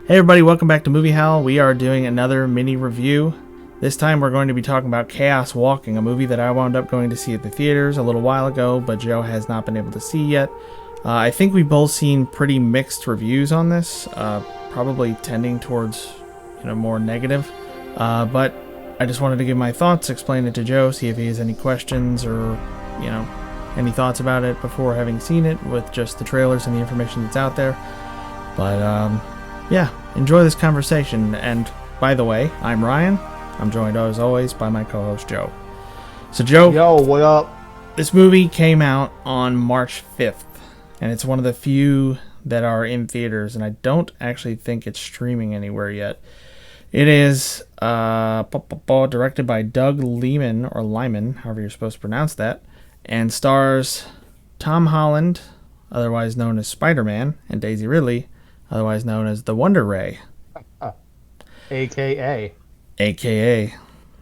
Hey everybody, welcome back to Movie Howl. We are doing another mini review. This time we're going to be talking about Chaos Walking, a movie that I wound up going to see at the theaters a little while ago, but Joe has not been able to see yet. I think we've both seen pretty mixed reviews on this, probably tending towards more negative. But I just wanted to give my thoughts, explain it to Joe, see if he has any questions or any thoughts about it before having seen it with just the trailers and the information that's out there. But yeah, enjoy this conversation. And by the way, I'm Ryan. I'm joined as always by my co-host Joe. So Joe, yo, what up? This movie came out on March 5th, and it's one of the few that are in theaters, and I don't actually think it's streaming anywhere yet. It is directed by Doug Liman, or Lyman, however you're supposed to pronounce that, and stars Tom Holland, otherwise known as Spider-Man, and Daisy Ridley, otherwise known as the Wonder Ray. AKA.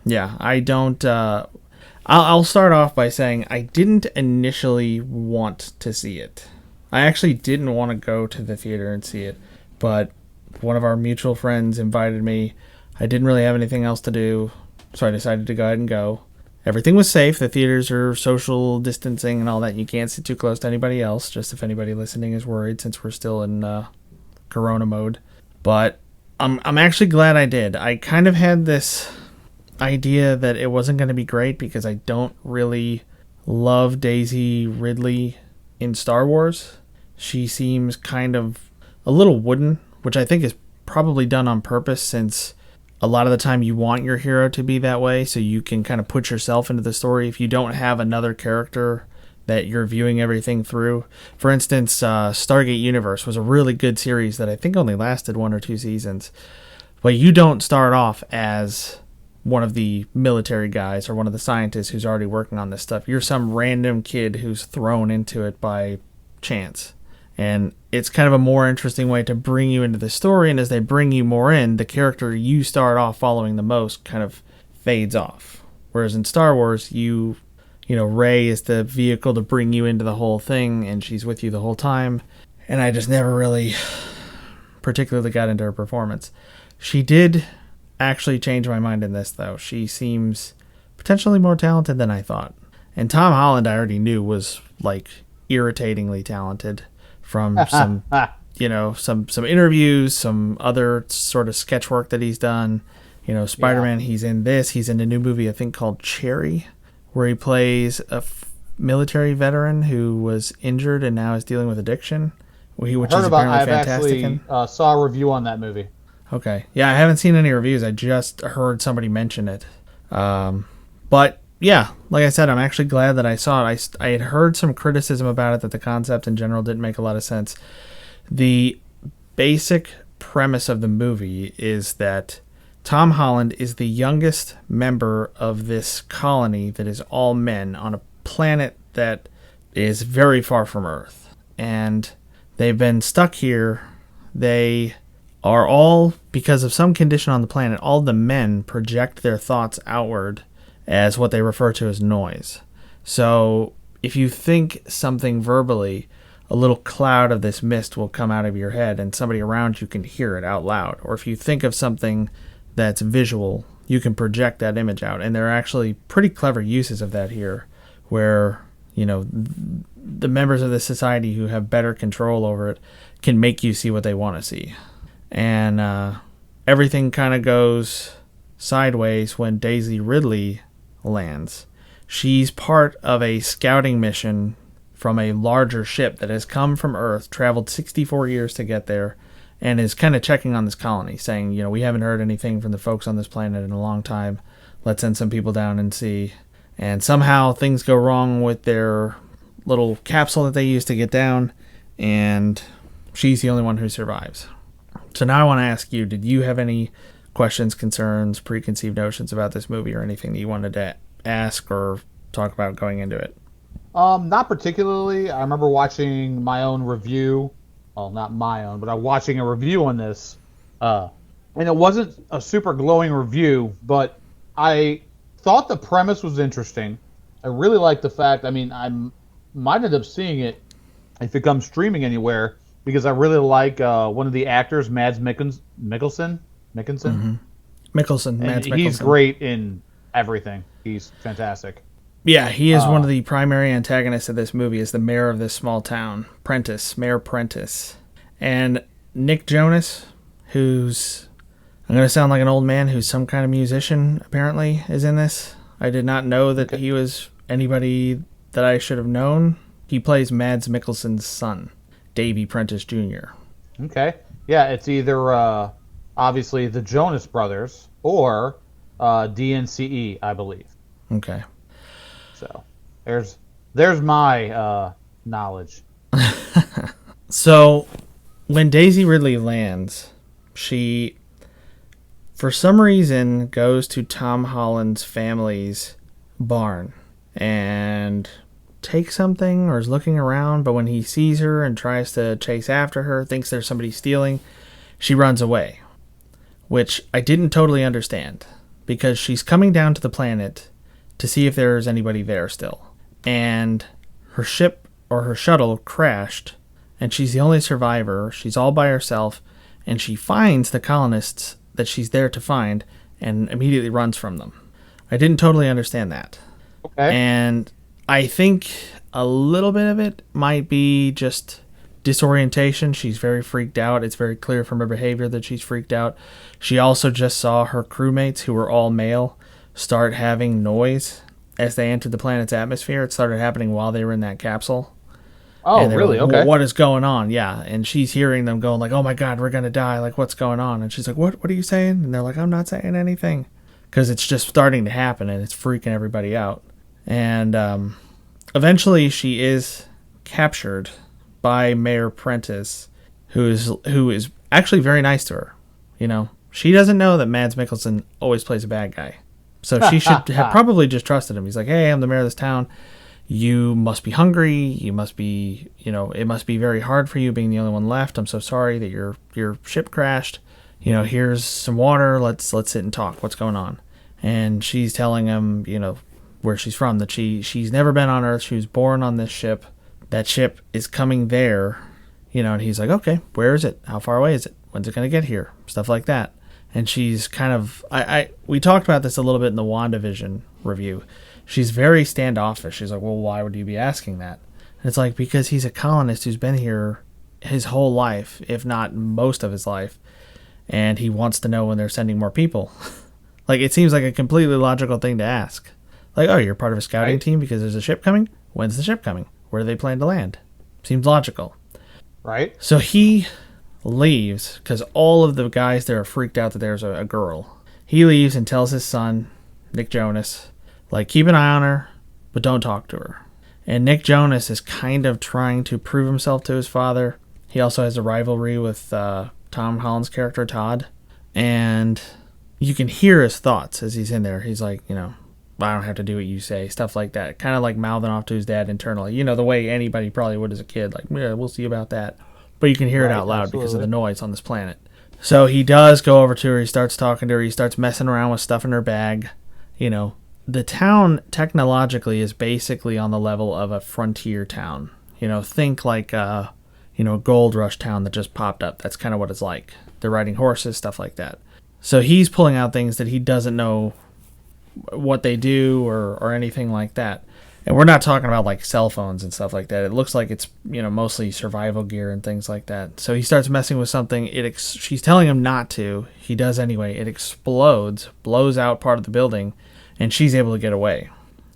Yeah, I don't... I'll start off by saying I didn't initially want to see it. I actually didn't want to go to the theater and see it, but one of our mutual friends invited me. I didn't really have anything else to do, so I decided to go ahead and go. Everything was safe. The theaters are social distancing and all that. You can't sit too close to anybody else, just if anybody listening is worried, since we're still in Corona mode. But I'm actually glad I did. I kind of had this idea that it wasn't going to be great because I don't really love Daisy Ridley in Star Wars. She seems kind of a little wooden, which I think is probably done on purpose, since a lot of the time you want your hero to be that way so you can kind of put yourself into the story if you don't have another character that you're viewing everything through. For instance, Stargate Universe was a really good series that I think only lasted 1 or 2 seasons. But you don't start off as one of the military guys or one of the scientists who's already working on this stuff. You're some random kid who's thrown into it by chance. And it's kind of a more interesting way to bring you into the story, and as they bring you more in, the character you start off following the most kind of fades off. Whereas in Star Wars, Rey is the vehicle to bring you into the whole thing, and she's with you the whole time. And I just never really particularly got into her performance. She did actually change my mind in this, though. She seems potentially more talented than I thought. And Tom Holland, I already knew was irritatingly talented from some interviews, some other sort of sketch work that he's done. Spider-Man, yeah. He's in this. He's in a new movie, I think, called Cherry, where he plays a military veteran who was injured and now is dealing with addiction, which is apparently fantastic. I actually saw a review on that movie. Okay. Yeah, I haven't seen any reviews. I just heard somebody mention it. But, yeah, like I said, I'm actually glad that I saw it. I had heard some criticism about it, that the concept in general didn't make a lot of sense. The basic premise of the movie is that Tom Holland is the youngest member of this colony that is all men on a planet that is very far from Earth. And they've been stuck here. They are all, because of some condition on the planet, all the men project their thoughts outward as what they refer to as noise. So if you think something verbally, a little cloud of this mist will come out of your head and somebody around you can hear it out loud. Or if you think of something that's visual, you can project that image out. And there are actually pretty clever uses of that here, where the members of the society who have better control over it can make you see what they want to see. And everything kind of goes sideways when Daisy Ridley lands. She's part of a scouting mission from a larger ship that has come from Earth, traveled 64 years to get there, and is kind of checking on this colony, saying, we haven't heard anything from the folks on this planet in a long time. Let's send some people down and see. And somehow things go wrong with their little capsule that they use to get down, and she's the only one who survives. So now I want to ask you, did you have any questions, concerns, preconceived notions about this movie, or anything that you wanted to ask or talk about going into it? Not particularly. I remember watching my own review. Well, not my own, but I'm watching a review on this. And it wasn't a super glowing review, but I thought the premise was interesting. I really liked the fact, I might end up seeing it if it comes streaming anywhere. because I really like one of the actors, Mads Mikkelsen. Mikkelsen, and Mads he's Mikkelsen. great in everything. He's fantastic. Yeah, he is one Uh, of the primary antagonists of this movie. Is the mayor of this small town, Mayor Prentice, and Nick Jonas, who's I'm going to sound like an old man who's some kind of musician. Apparently, is in this. I did not know that okay. he was anybody that I should have known. He plays Mads Mikkelsen's son, Davy Prentice Jr. Okay. Yeah, it's either obviously the Jonas Brothers or DNCE, I believe. Okay. So there's my knowledge. So when Daisy Ridley lands, she, for some reason, goes to Tom Holland's family's barn and takes something or is looking around, but when he sees her and tries to chase after her, thinks there's somebody stealing, she runs away, which I didn't totally understand because she's coming down to the planet to see if there's anybody there still. And her ship or her shuttle crashed, and she's the only survivor. She's all by herself, and she finds the colonists that she's there to find and immediately runs from them. I didn't totally understand that. Okay. And I think a little bit of it might be just disorientation. She's very freaked out. It's very clear from her behavior that she's freaked out. She also just saw her crewmates, who were all male, start having noise as they entered the planet's atmosphere. It started happening while they were in that capsule. Oh, really? Like, Okay. what is going on? Yeah. And she's hearing them going like, oh my God, we're going to die. Like, what's going on? And she's like, what are you saying? And they're like, I'm not saying anything. Because it's just starting to happen and it's freaking everybody out. And eventually she is captured by Mayor Prentice, who is actually very nice to her. You know, she doesn't know that Mads Mikkelsen always plays a bad guy. So she should have probably just trusted him. He's like, hey, I'm the mayor of this town. You must be hungry. You must be, it must be very hard for you being the only one left. I'm so sorry that your ship crashed. Here's some water. Let's sit and talk. What's going on? And she's telling him, where she's from, that she's never been on Earth. She was born on this ship. That ship is coming there, and he's like, okay, where is it? How far away is it? When's it going to get here? Stuff like that. And she's kind of, we talked about this a little bit in the WandaVision review. She's very standoffish. She's like, well, why would you be asking that? And it's like, because he's a colonist who's been here his whole life, if not most of his life, and he wants to know when they're sending more people. Like, it seems like a completely logical thing to ask. Like, oh, you're part of a scouting team because there's a ship coming? When's the ship coming? Where do they plan to land? Seems logical. Right. So he leaves because all of the guys there are freaked out that there's a girl. He leaves and tells his son, Nick Jonas, like, keep an eye on her, but don't talk to her. And Nick Jonas is kind of trying to prove himself to his father. He also has a rivalry with Tom Holland's character, Todd. And you can hear his thoughts as he's in there. He's like, I don't have to do what you say, stuff like that. Kind of like mouthing off to his dad internally. The way anybody probably would as a kid. Like, yeah, we'll see about that. But you can hear it out loud because of the noise on this planet. So he does go over to her. He starts talking to her. He starts messing around with stuff in her bag. The town technologically is basically on the level of a frontier town. Think like a gold rush town that just popped up. That's kind of what it's like. They're riding horses, stuff like that. So he's pulling out things that he doesn't know what they do or anything like that. And we're not talking about like cell phones and stuff like that. It looks like it's, mostly survival gear and things like that. So he starts messing with something. She's telling him not to. He does anyway. It explodes, blows out part of the building, and she's able to get away.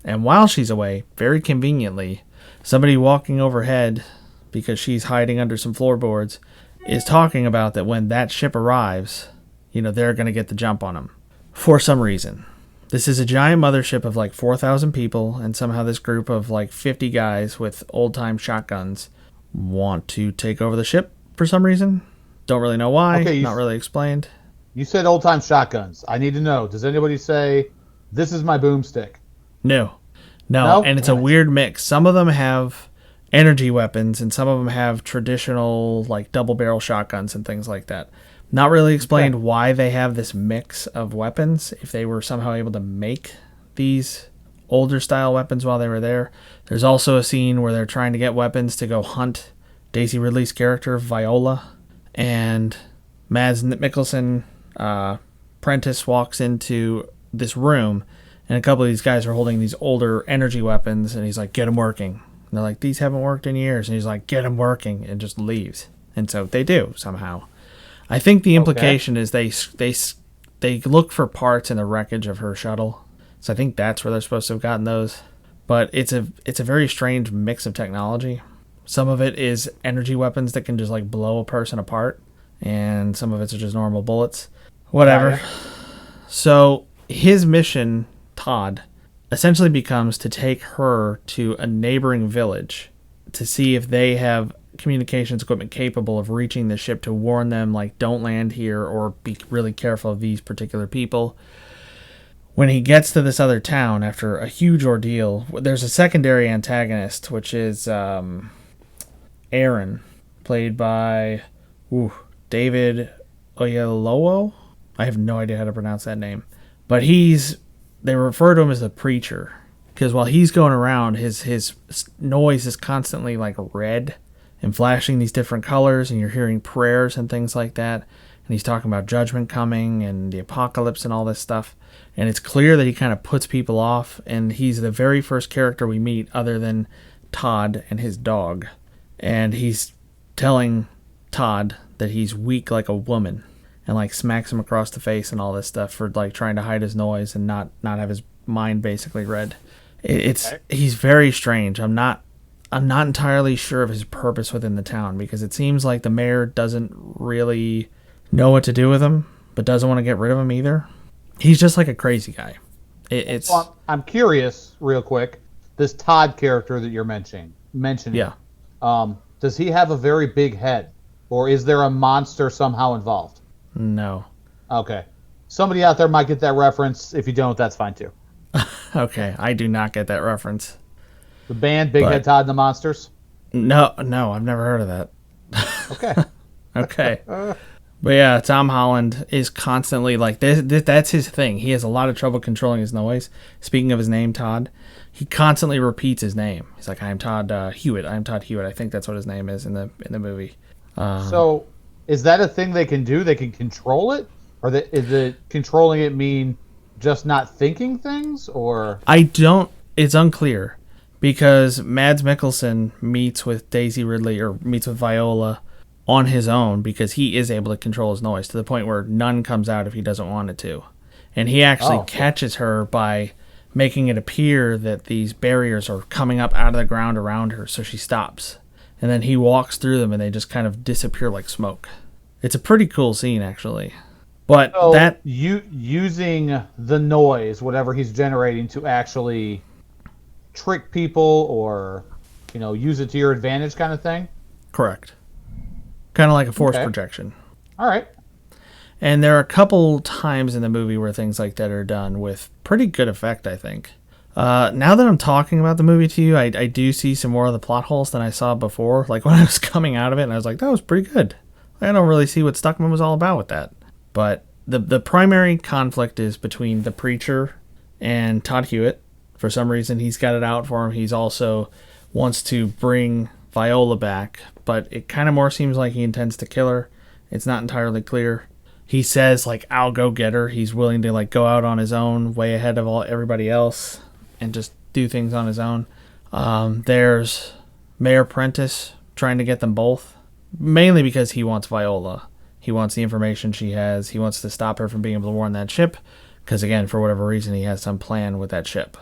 And while she's away, very conveniently, somebody walking overhead, because she's hiding under some floorboards, is talking about that when that ship arrives, they're going to get the jump on him for some reason. This is a giant mothership of like 4,000 people, and somehow this group of like 50 guys with old-time shotguns want to take over the ship for some reason. Don't really know why. Okay, not really explained. You said old-time shotguns. I need to know. Does anybody say, this is my boomstick? No. And it's a weird mix. Some of them have energy weapons, and some of them have traditional like double-barrel shotguns and things like that. Not really explained why they have this mix of weapons, if they were somehow able to make these older style weapons while they were there. There's also a scene where they're trying to get weapons to go hunt Daisy Ridley's character, Viola, and Mads Mikkelsen, Prentice, walks into this room, and a couple of these guys are holding these older energy weapons, and he's like, get them working. And they're like, these haven't worked in years. And he's like, get them working, and just leaves. And so they do, somehow. I think the implication is they look for parts in the wreckage of her shuttle. So I think that's where they're supposed to have gotten those. But it's a very strange mix of technology. Some of it is energy weapons that can just like blow a person apart, and some of it's just normal bullets. Whatever. So his mission, Todd, essentially becomes to take her to a neighboring village to see if they have communications equipment capable of reaching the ship to warn them, like, don't land here or be really careful of these particular people. When he gets to this other town after a huge ordeal, there's a secondary antagonist, which is Aaron, played by David Oyelowo. I have no idea how to pronounce that name. But they refer to him as the preacher, because while he's going around, his noise is constantly like red and flashing these different colors, and you're hearing prayers and things like that. And he's talking about judgment coming and the apocalypse and all this stuff. And it's clear that he kind of puts people off, and he's the very first character we meet other than Todd and his dog. And he's telling Todd that he's weak like a woman, and like smacks him across the face and all this stuff for like trying to hide his noise and not have his mind basically read. He's very strange. I'm not entirely sure of his purpose within the town, because it seems like the mayor doesn't really know what to do with him, but doesn't want to get rid of him either. He's just like a crazy guy. Well, I'm curious, real quick. This Todd character that you're mentioning. Yeah. Does he have a very big head, or is there a monster somehow involved? No. Okay. Somebody out there might get that reference. If you don't, that's fine too. Okay, I do not get that reference. The band Big Head Todd and the Monsters? No, I've never heard of that. Okay. Okay. But yeah, Tom Holland is constantly like this. That's his thing. He has a lot of trouble controlling his noise. Speaking of his name, Todd, he constantly repeats his name. He's like, "I am Todd Hewitt. I am Todd Hewitt." I think that's what his name is in the movie. So, is that a thing they can do? They can control it, or is it controlling it mean just not thinking things, or? It's unclear, because Mads Mikkelsen meets with Daisy Ridley, or meets with Viola on his own, because he is able to control his noise to the point where none comes out if he doesn't want it to. And he actually catches her by making it appear that these barriers are coming up out of the ground around her, so she stops. And then he walks through them, and they just kind of disappear like smoke. It's a pretty cool scene, actually. But so using the noise, whatever he's generating, to actually trick people or, use it to your advantage kind of thing? Correct. Kind of like a force projection. All right. And there are a couple times in the movie where things like that are done with pretty good effect, I think. Now that I'm talking about the movie to you, I do see some more of the plot holes than I saw before. Like when I was coming out of it, and I was like, that was pretty good. I don't really see what Stuckman was all about with that. But the primary conflict is between the preacher and Todd Hewitt. For some reason, he's got it out for him. He's also wants to bring Viola back, but it kind of more seems like he intends to kill her. It's not entirely clear. He says, like, I'll go get her. He's willing to, like, go out on his own, way ahead of everybody else, and just do things on his own. There's Mayor Prentice trying to get them both, mainly because he wants Viola. He wants the information she has. He wants to stop her from being able to warn that ship, because, again, for whatever reason, he has some plan with that ship.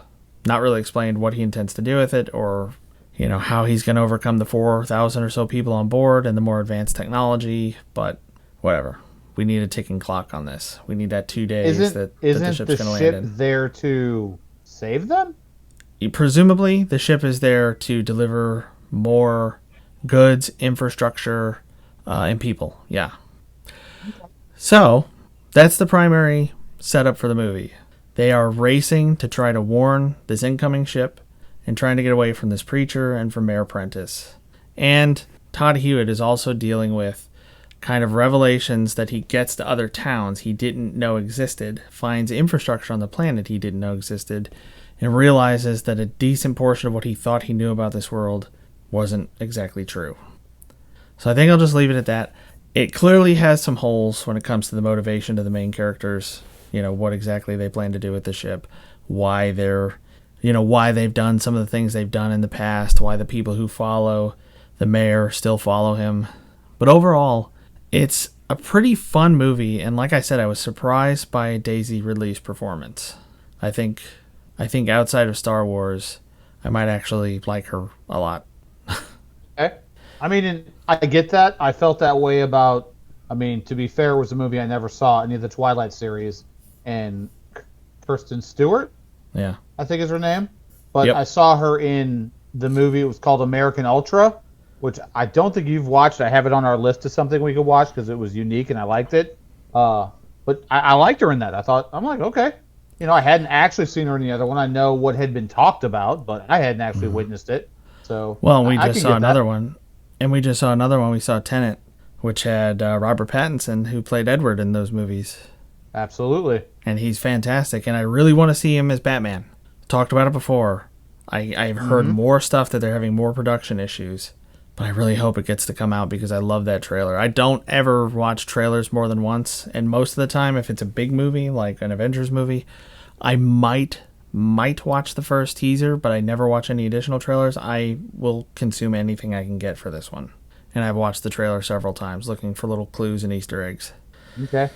Not really explained what he intends to do with it, or how he's going to overcome the 4,000 or so people on board and the more advanced technology, but whatever. We need a ticking clock on this. We need that 2 days that the ship's going to land in. Isn't the ship there to save them? Presumably, the ship is there to deliver more goods, infrastructure, and people. Yeah. So, that's the primary setup for the movie. They are racing to try to warn this incoming ship and trying to get away from this preacher and from Mayor Prentice. And Todd Hewitt is also dealing with kind of revelations that he gets to other towns he didn't know existed, finds infrastructure on the planet he didn't know existed, and realizes that a decent portion of what he thought he knew about this world wasn't exactly true. So I think I'll just leave it at that. It clearly has some holes when it comes to the motivation of the main characters. What exactly they plan to do with the ship, why why they've done some of the things they've done in the past, why the people who follow the mayor still follow him. But overall, it's a pretty fun movie, and like I said, I was surprised by Daisy Ridley's performance. I think outside of Star Wars, I might actually like her a lot. Okay. I mean, I get that. I felt that way about. I mean, to be fair, it was a movie I never saw, any of the Twilight series, and Kristen Stewart, Yeah. I think is her name. But Yep. I saw her in the movie. It was called American Ultra, which I don't think you've watched. I have it on our list of something we could watch because it was unique and I liked it. But I liked her in that. I'm like, okay. I hadn't actually seen her in the other one. I know what had been talked about, but I hadn't actually witnessed it. So Well, we I just can saw get another that. one. And we just saw another one. We saw Tenet, which had Robert Pattinson, who played Edward in those movies. Absolutely. And he's fantastic. And I really want to see him as Batman. Talked about it before. I've heard more stuff that they're having more production issues. But I really hope it gets to come out because I love that trailer. I don't ever watch trailers more than once. And most of the time, if it's a big movie, like an Avengers movie, I might watch the first teaser, but I never watch any additional trailers. I will consume anything I can get for this one. And I've watched the trailer several times looking for little clues and Easter eggs. Okay.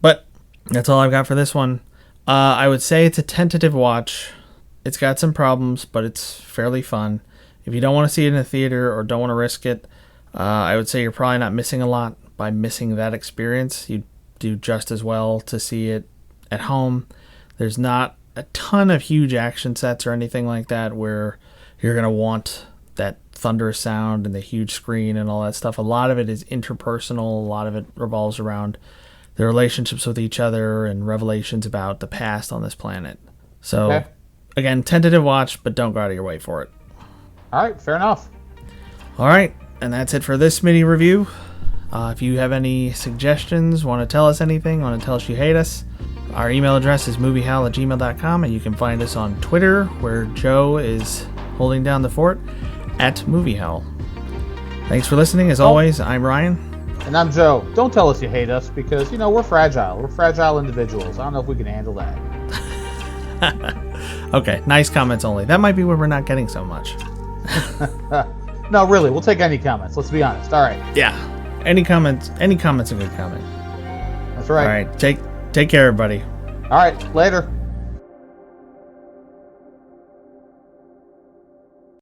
But that's all I've got for this one. I would say it's a tentative watch. It's got some problems, but it's fairly fun. If you don't want to see it in a theater or don't want to risk it, I would say you're probably not missing a lot by missing that experience. You do just as well to see it at home. There's not a ton of huge action sets or anything like that where you're going to want that thunderous sound and the huge screen and all that stuff. A lot of it is interpersonal. A lot of it revolves around their relationships with each other and revelations about the past on this planet. So, Okay. Again, tentative watch, but don't go out of your way for it. All right. Fair enough. All right, and that's it for this mini review. If you have any suggestions, want to tell us anything, want to tell us you hate us, our email address is moviehowl@gmail.com, and you can find us on Twitter, where Joe is holding down the fort, @moviehowl. Thanks for listening. As always, I'm Ryan. And I'm Joe. Don't tell us you hate us because, we're fragile. We're fragile individuals. I don't know if we can handle that. Okay, nice comments only. That might be where we're not getting so much. No, really. We'll take any comments. Let's be honest. All right. Yeah, any comment's a good comment. That's right. All right, take care, everybody. All right. Later.